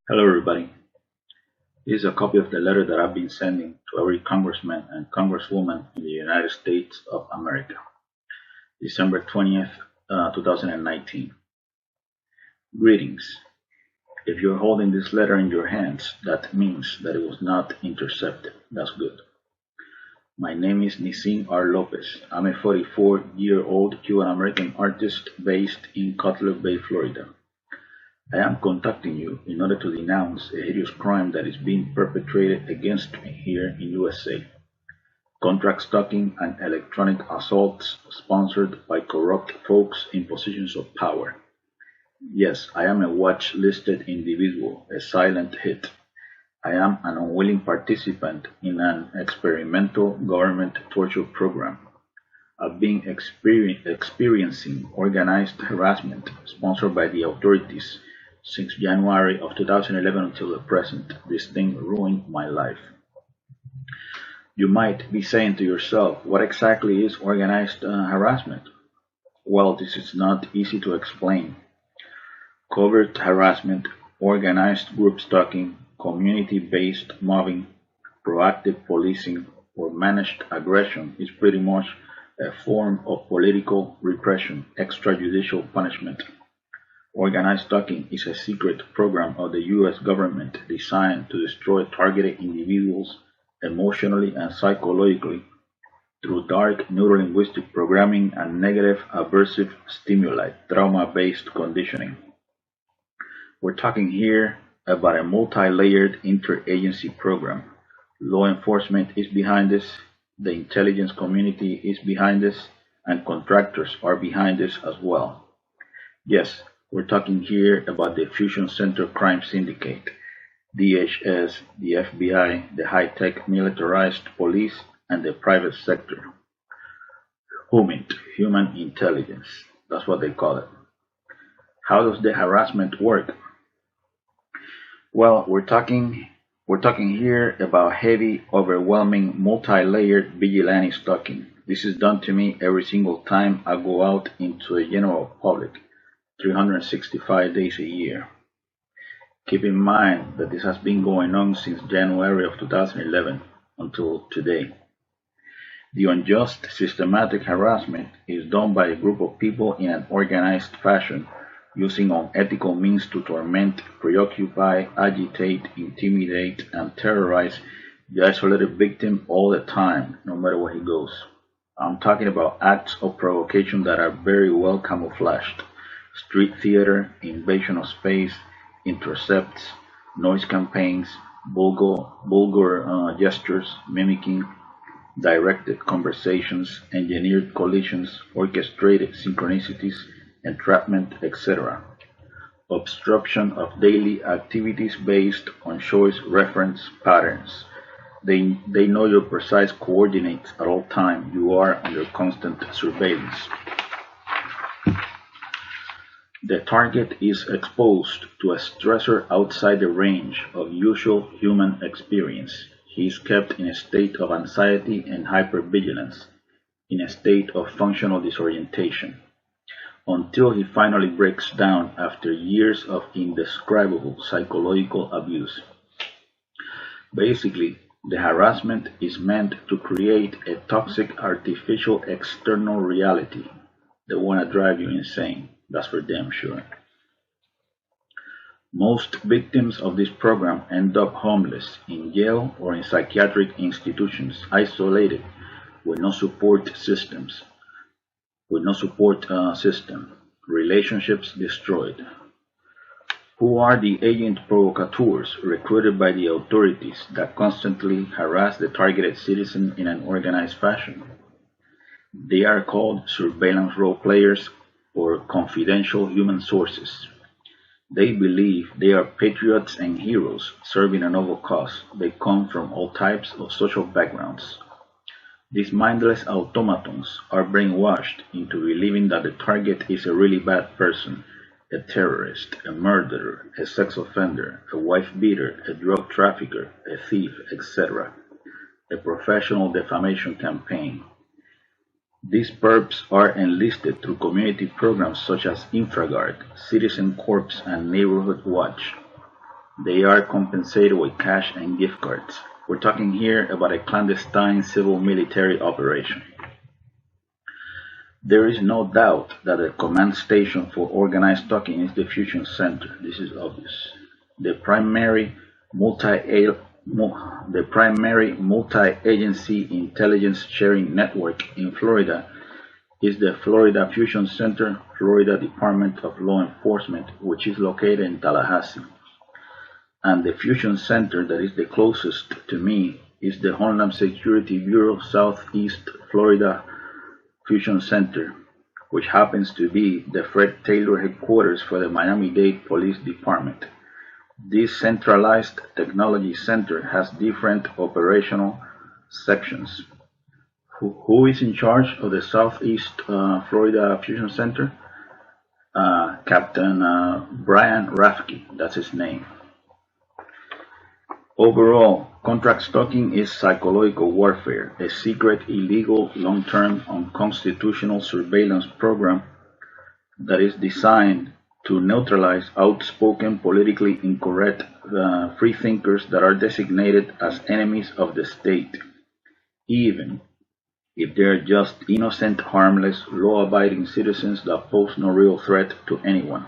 Hello, everybody. This is a copy of the letter that I've been sending to every congressman and congresswoman in the United States of America. December 20th, 2019. Greetings. If you're holding this letter in your hands, that means that it was not intercepted. That's good. My name is Nisin R. Lopez. I'm a 44-year-old Cuban-American artist based in Cutler Bay, Florida. I am contacting you in order to denounce a hideous crime that is being perpetrated against me here in USA. Contract stalking and electronic assaults sponsored by corrupt folks in positions of power. Yes, I am a watch-listed individual, a silent hit. I am an unwilling participant in an experimental government torture program. I've been experiencing organized harassment sponsored by the authorities since January of 2011 until the present. This thing ruined my life. You might be saying to yourself, what exactly is organized harassment? Well, this is not easy to explain. Covert harassment, organized group stalking, community-based mobbing, proactive policing, or managed aggression is pretty much a form of political repression, extrajudicial punishment. Organized stalking is a secret program of the U.S. government designed to destroy targeted individuals emotionally and psychologically through dark neurolinguistic programming and negative aversive stimuli, trauma-based conditioning. We're talking here about a multi-layered interagency program. Law enforcement is behind this, the intelligence community is behind this, and contractors are behind this as well. Yes, we're talking here about the Fusion Center Crime Syndicate, DHS, the FBI, the high-tech militarized police, and the private sector. HUMINT, human intelligence. That's what they call it. How does the harassment work? Well, we're talking here about heavy, overwhelming, multi-layered vigilante stalking. This is done to me every single time I go out into the general public, 365 days a year. Keep in mind that this has been going on since January of 2011 until today. The unjust, systematic harassment is done by a group of people in an organized fashion, using unethical means to torment, preoccupy, agitate, intimidate, and terrorize the isolated victim all the time, no matter where he goes. I'm talking about acts of provocation that are very well camouflaged. Street theater, invasion of space, intercepts, noise campaigns, vulgar gestures, mimicking, directed conversations, engineered collisions, orchestrated synchronicities, entrapment, etc. Obstruction of daily activities based on choice reference patterns. They know your precise coordinates at all times. You are under constant surveillance. The target is exposed to a stressor outside the range of usual human experience. He is kept in a state of anxiety and hypervigilance, in a state of functional disorientation, until he finally breaks down after years of indescribable psychological abuse. Basically, the harassment is meant to create a toxic artificial external reality that wanna drive you insane. That's for damn sure. Most victims of this program end up homeless, in jail, or in psychiatric institutions, isolated, with no support systems, system, relationships destroyed. Who are the agent provocateurs recruited by the authorities that constantly harass the targeted citizen in an organized fashion? They are called surveillance role players or confidential human sources. They believe they are patriots and heroes serving a noble cause. They come from all types of social backgrounds. These mindless automatons are brainwashed into believing that the target is a really bad person, a terrorist, a murderer, a sex offender, a wife beater, a drug trafficker, a thief, etc. A professional defamation campaign. These perps are enlisted through community programs such as InfraGard, Citizen Corps, and Neighborhood Watch. They are compensated with cash and gift cards. We're talking here about a clandestine civil military operation. There is no doubt that the command station for organized stalking is the Fusion Center. This is obvious. The primary multi-agency intelligence sharing network in Florida is the Florida Fusion Center, Florida Department of Law Enforcement, which is located in Tallahassee. And the Fusion Center that is the closest to me is the Homeland Security Bureau Southeast Florida Fusion Center, which happens to be the Fred Taylor headquarters for the Miami-Dade Police Department. This centralized technology center has different operational sections. Who is in charge of the Southeast Florida Fusion Center? Captain Brian Rafke, that's his name. Overall, contract stalking is psychological warfare, a secret, illegal, long-term, unconstitutional surveillance program that is designed to neutralize outspoken, politically incorrect freethinkers that are designated as enemies of the state, even if they're just innocent, harmless, law-abiding citizens that pose no real threat to anyone.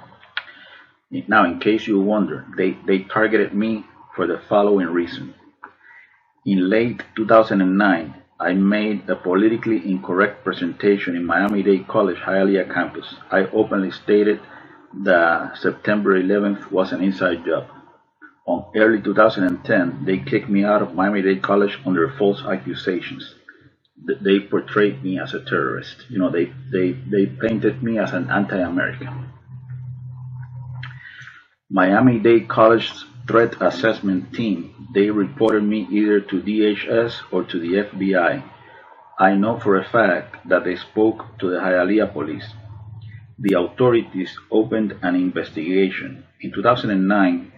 Now, in case you wonder, they targeted me for the following reason. In late 2009, I made a politically incorrect presentation in Miami-Dade College Hialeah campus. I openly stated that September 11th was an inside job. On early 2010, they kicked me out of Miami-Dade College under false accusations. They portrayed me as a terrorist. They painted me as an anti-American. Miami-Dade College's threat assessment team, they reported me either to DHS or to the FBI. I know for a fact that they spoke to the Hialeah police. The authorities opened an investigation. In 2009,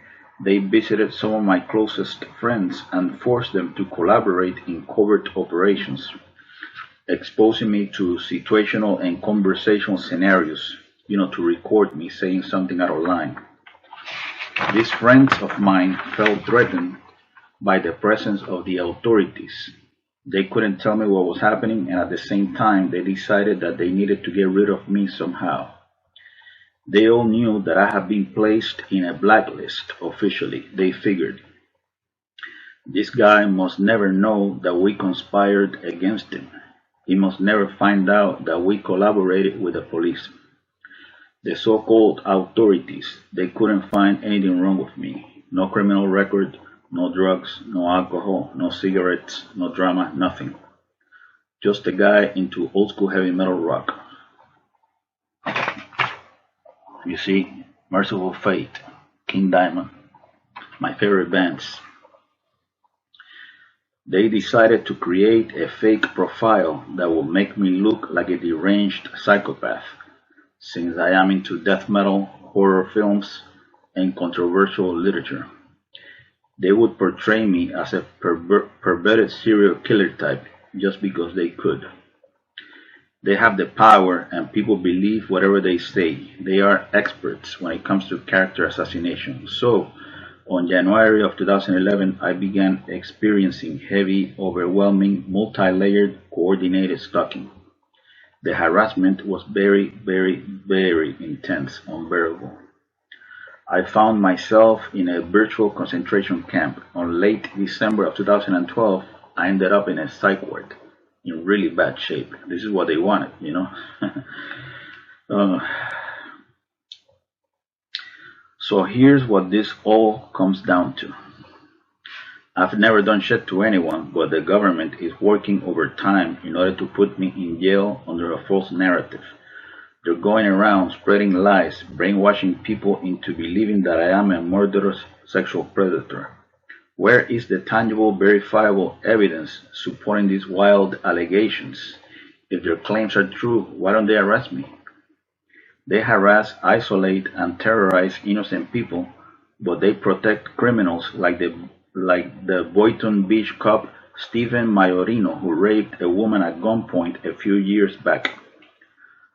they visited some of my closest friends and forced them to collaborate in covert operations, exposing me to situational and conversational scenarios, to record me saying something out of line. These friends of mine felt threatened by the presence of the authorities. They couldn't tell me what was happening, and at the same time, they decided that they needed to get rid of me somehow. They all knew that I had been placed in a blacklist officially. They figured, this guy must never know that we conspired against him. He must never find out that we collaborated with the police. The so-called authorities, they couldn't find anything wrong with me. No criminal record, no drugs, no alcohol, no cigarettes, no drama, nothing. Just a guy into old school heavy metal rock. You see, Merciful Fate, King Diamond, my favorite bands. They decided to create a fake profile that will make me look like a deranged psychopath, since I am into death metal, horror films, and controversial literature. They would portray me as a perverted serial killer type just because they could. They have the power and people believe whatever they say. They are experts when it comes to character assassination. So, on January of 2011, I began experiencing heavy, overwhelming, multi-layered, coordinated stalking. The harassment was very, very, very intense, unbearable. I found myself in a virtual concentration camp. On late December of 2012, I ended up in a psych ward in really bad shape. This is what they wanted, So here's what this all comes down to. I've never done shit to anyone, but the government is working overtime in order to put me in jail under a false narrative. They're going around spreading lies, brainwashing people into believing that I am a murderous sexual predator. Where is the tangible, verifiable evidence supporting these wild allegations? If their claims are true, why don't they arrest me? They harass, isolate, and terrorize innocent people, but they protect criminals like the Boynton Beach cop Stephen Majorino, who raped a woman at gunpoint a few years back.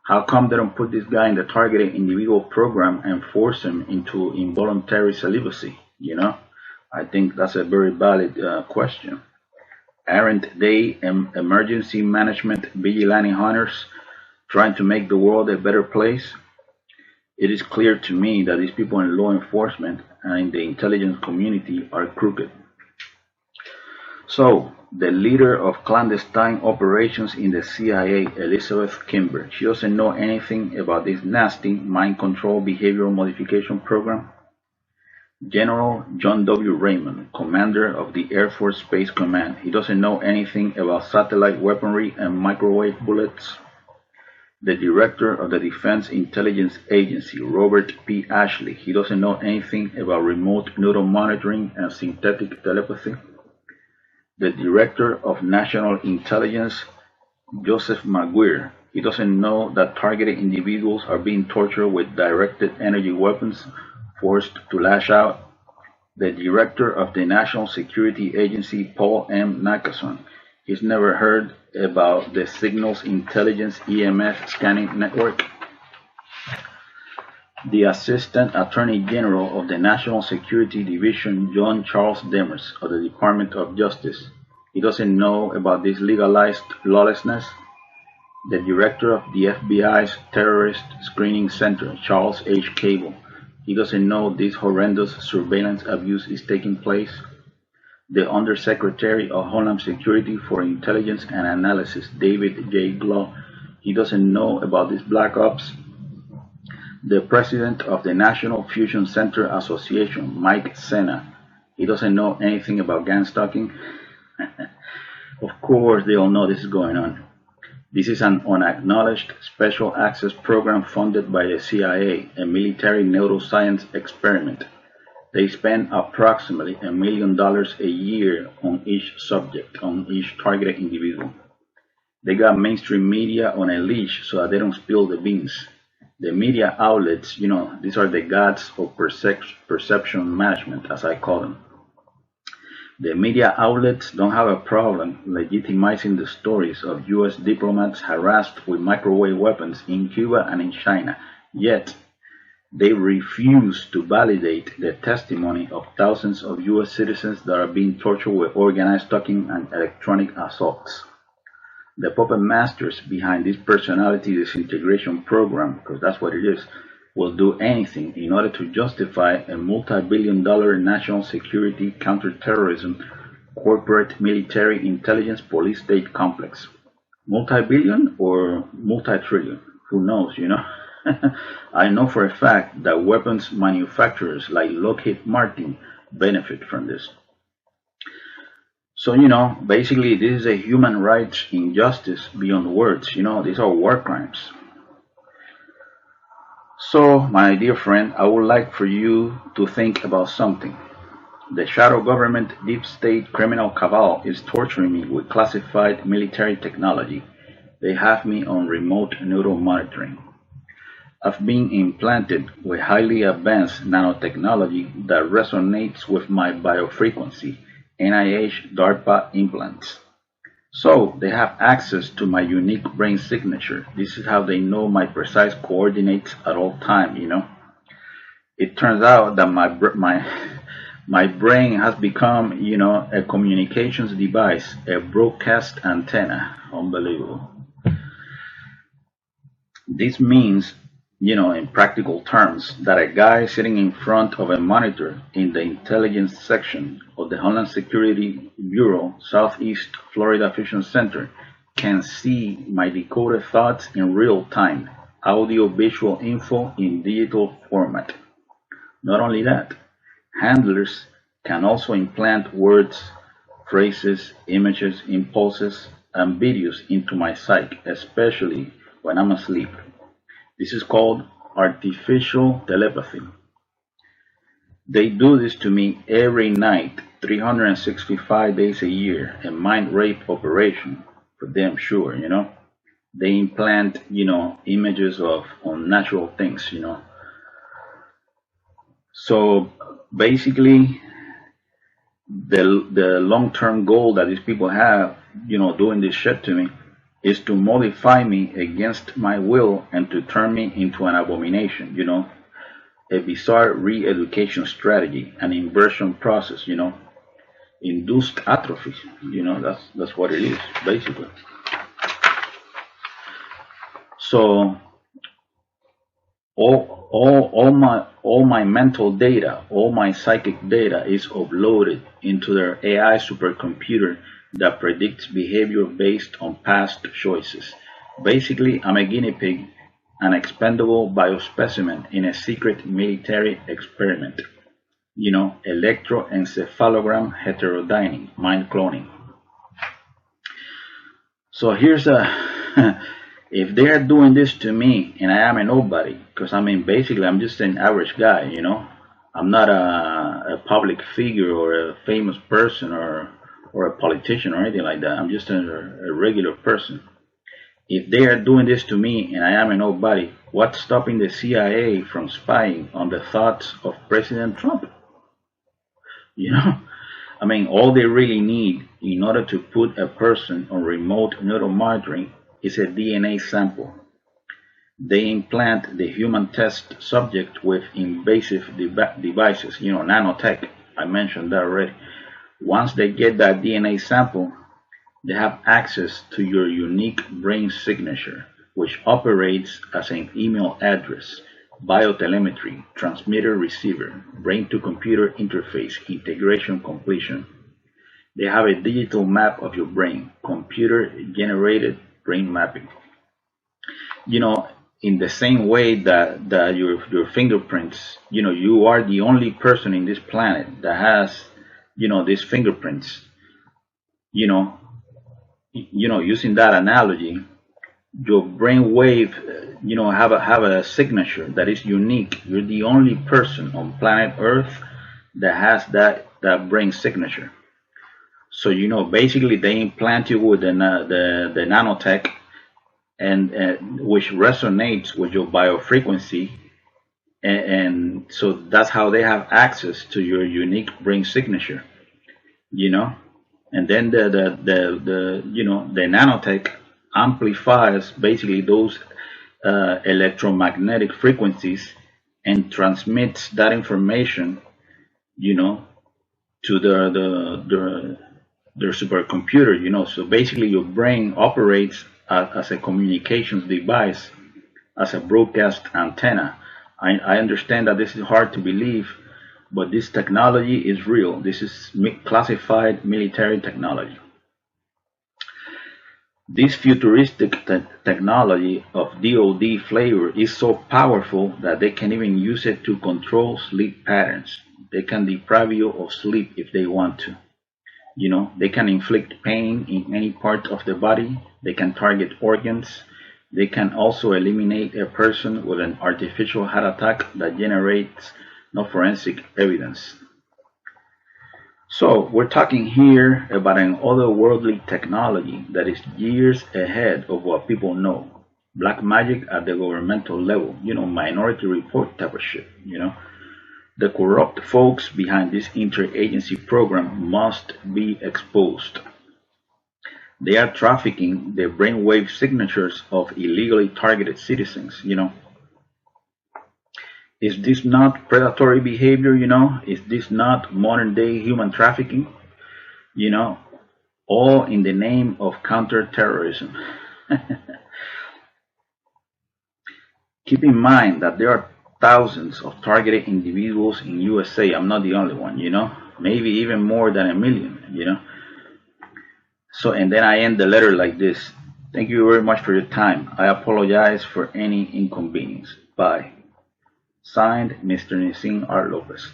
How come they don't put this guy in the targeted individual program and force him into involuntary celibacy? You know, I think that's a very valid question. Aren't they emergency management vigilante hunters trying to make the world a better place? It is clear to me that these people in law enforcement and in the intelligence community are crooked. So, the leader of clandestine operations in the CIA, Elizabeth Kimber, she doesn't know anything about this nasty mind control behavioral modification program. General John W. Raymond, commander of the Air Force Space Command, he doesn't know anything about satellite weaponry and microwave bullets. The director of the Defense Intelligence Agency, Robert P. Ashley, he doesn't know anything about remote neuro monitoring and synthetic telepathy. The director of National Intelligence, Joseph Maguire, he doesn't know that targeted individuals are being tortured with directed energy weapons, forced to lash out. The director of the National Security Agency, Paul M. Nakason, he's never heard about the Signals Intelligence EMS scanning network. The Assistant Attorney General of the National Security Division, John Charles Demers, of the Department of Justice, he doesn't know about this legalized lawlessness. The director of the FBI's Terrorist Screening Center, Charles H. Cable, he doesn't know this horrendous surveillance abuse is taking place. The Undersecretary of Homeland Security for Intelligence and Analysis, David J. Glow, he doesn't know about these black ops. The president of the National Fusion Center Association, Mike Sena, he doesn't know anything about gang stalking. Of course, they all know this is going on. This is an unacknowledged special access program funded by the CIA, a military neuroscience experiment. They spend approximately $1 million a year on each subject, on each targeted individual. They got mainstream media on a leash so that they don't spill the beans. The media outlets, these are the gods of perception management, as I call them. The media outlets don't have a problem legitimizing the stories of U.S. diplomats harassed with microwave weapons in Cuba and in China, yet they refuse to validate the testimony of thousands of U.S. citizens that are being tortured with organized stalking and electronic assaults. The puppet masters behind this personality disintegration program, because that's what it is, will do anything in order to justify a multi-billion-dollar national security, counterterrorism, corporate military intelligence police state complex. Multi-billion or multi-trillion? Who knows, I know for a fact that weapons manufacturers like Lockheed Martin benefit from this. So, basically this is a human rights injustice beyond words. These are war crimes. So, my dear friend, I would like for you to think about something. The shadow government deep state criminal cabal is torturing me with classified military technology. They have me on remote neuro monitoring. I've been implanted with highly advanced nanotechnology that resonates with my biofrequency, NIH DARPA implants. So they have access to my unique brain signature. This is how they know my precise coordinates at all time, It turns out that my brain has become, a communications device, a broadcast antenna. Unbelievable. This means, in practical terms, that a guy sitting in front of a monitor in the intelligence section of the Homeland Security Bureau, Southeast Florida Fusion Center, can see my decoded thoughts in real time, audio-visual info in digital format. Not only that, handlers can also implant words, phrases, images, impulses, and videos into my psyche, especially when I'm asleep. This is called artificial telepathy. They do this to me every night, 365 days a year, a mind rape operation, for damn sure, They implant, images of unnatural things, So basically, the long-term goal that these people have, doing this shit to me, is to modify me against my will and to turn me into an abomination, a bizarre re-education strategy, an inversion process, induced atrophy. That's what it is, basically. So all my mental data, all my psychic data is uploaded into their AI supercomputer that predicts behavior based on past choices. Basically, I'm a guinea pig, an expendable biospecimen in a secret military experiment. Electroencephalogram heterodyning, mind cloning. So here's a if they're doing this to me and I am a nobody, because basically I'm just an average guy, I'm not a public figure or a famous person or a politician or anything like that. I'm just a regular person. If they are doing this to me and I am a nobody, what's stopping the CIA from spying on the thoughts of President Trump? All they really need in order to put a person on remote neuromonitoring is a DNA sample. They implant the human test subject with invasive devices, nanotech. I mentioned that already. Once they get that DNA sample, they have access to your unique brain signature, which operates as an email address, biotelemetry, transmitter-receiver, brain-to-computer interface, integration completion. They have a digital map of your brain, computer-generated brain mapping. In the same way that your fingerprints, you are the only person in this planet that has, these fingerprints. Using that analogy, your brain wave, have a signature that is unique. You're the only person on planet Earth that has that brain signature. So basically they implant you with the nanotech, and which resonates with your biofrequency, and so that's how they have access to your unique brain signature. And then the nanotech amplifies basically those electromagnetic frequencies and transmits that information, to their supercomputer. So basically, your brain operates as a communications device, as a broadcast antenna. I understand that this is hard to believe, but this technology is real. This is classified military technology. This futuristic technology of DoD flavor is so powerful that they can even use it to control sleep patterns. They can deprive you of sleep if they want to. They can inflict pain in any part of the body. They can target organs. They can also eliminate a person with an artificial heart attack that generates no forensic evidence. So we're talking here about an otherworldly technology that is years ahead of what people know. Black magic at the governmental level, Minority Report type of shit, The corrupt folks behind this interagency program must be exposed. They are trafficking the brainwave signatures of illegally targeted citizens, Is this not predatory behavior, Is this not modern day human trafficking? All in the name of counterterrorism. Keep in mind that there are thousands of targeted individuals in USA. I'm not the only one, maybe even more than 1 million, So, and then I end the letter like this. Thank you very much for your time. I apologize for any inconvenience. Bye. Signed, Mr. Nisin R. Lopez.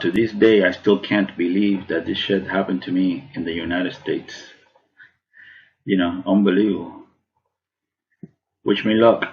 To this day, I still can't believe that this shit happened to me in the United States. Unbelievable. Wish me luck.